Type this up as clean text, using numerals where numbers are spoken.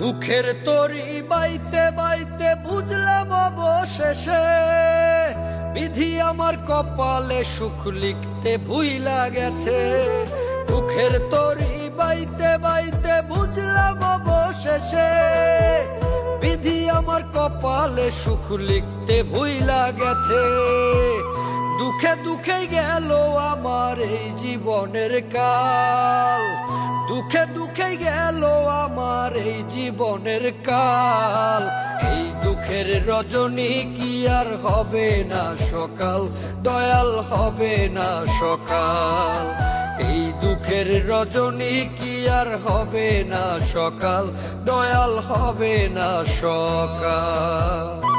দুঃখের তরি বাইতে বাইতে বুঝলাম অবশেষে বিধি আমার কপালে সুখ লিখতে ভুইলা গেছে। দুঃখের তরি বাইতে বাইতে বুঝলাম অবশেষে বিধি আমার কপালে সুখ লিখতে ভুইলা গেছে। দুঃখে দুঃখে গেল আমার এই জীবনের কাল, দুঃখে দুঃখে গেল আমার এই জীবনের কাল। এই দুঃখের রজনী কি আর হবে না সকাল, দয়াল হবে না সকাল। এই দুঃখের রজনী কি আর হবে না সকাল, দয়াল হবে না সকাল।